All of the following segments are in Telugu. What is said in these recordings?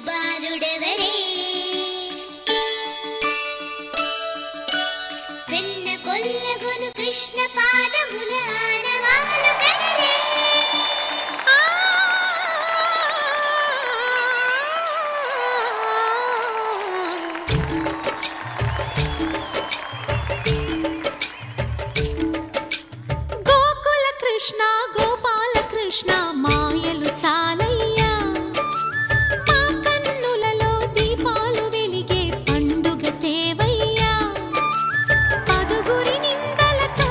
బాలుడెవరే వెన్న కొల్లగొను కృష్ణ పాదముల ఆనవాలు కదరే గోకుల కృష్ణ గోపాల కృష్ణ మాయలు చాలయ్యా మా కన్నులలో దీపాలు వెలిగే పండుగ తేవయ్యా పదుగురి నిందలతో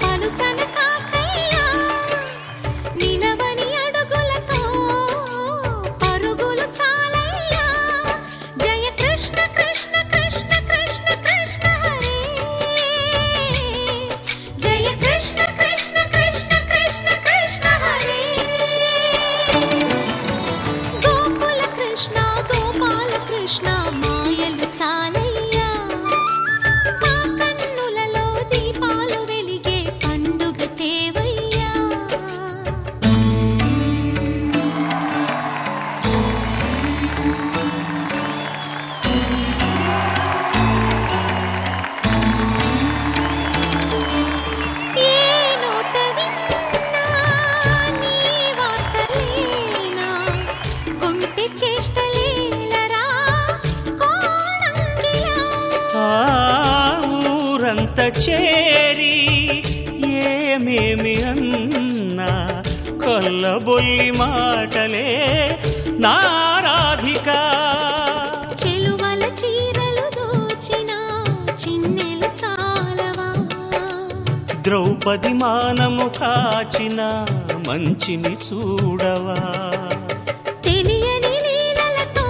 పలుచన కాకయ్యా నిలవని అడుగులతో పరుగులు చాలయ్యా జయ కృష్ణ కృష్ణ కృష్ణ కృష్ణ కృష్ణ హరే జయ కృష్ణ కృష్ణ కృష్ణ కృష్ణ కృష్ణ హరే గోకుల కృష్ణ గోపాల కృష్ణ మాయలు చాలయ్యా మా కన్నులలో దీపాలు వెలిగే పండుగ తేవయ్యా ఏ నోట విన్నా నీ వార్తలేనా కొంటె చేష్టలేలరా కోణంగిలా ఆ ఊరంత చేరి ఏమేమి అన్నా కొల్లబొల్లి మాటలే నారాధిక చెలువల చీరలు దోచిన చిన్నెలు చాలవా ద్రౌపది మానము కాచిన మంచిని చూడవా తెలియని లీలలతో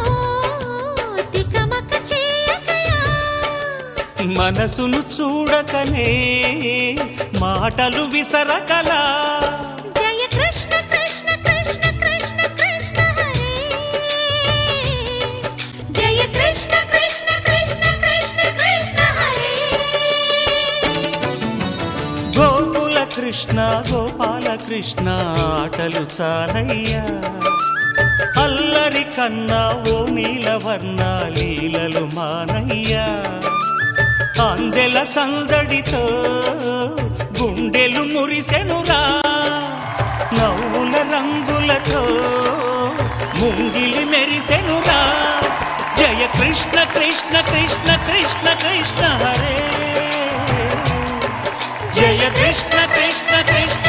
తికమక చేయకయా మనసును చూడకనే మాటలు విసరకలా జయ కృష్ణ కృష్ణ కృష్ణ కృష్ణ కృష్ణ హరే జయ కృష్ణ కృష్ణ కృష్ణ కృష్ణ కృష్ణ హరే గోకుల కృష్ణ గోపాల కృష్ణ ఆటలు చాలయ్యా అల్లరి కన్నా ఓ నీలవర్ణ లీలలు మానయ్యా అందెల సందడితో గుండెలు మురిసెనురా నవ్వుల రంగులతో ముంగిలి మెరిసెనురా జయ కృష్ణ కృష్ణ కృష్ణ కృష్ణ కృష్ణ హరే జయ కృష్ణ కృష్ణ కృష్ణ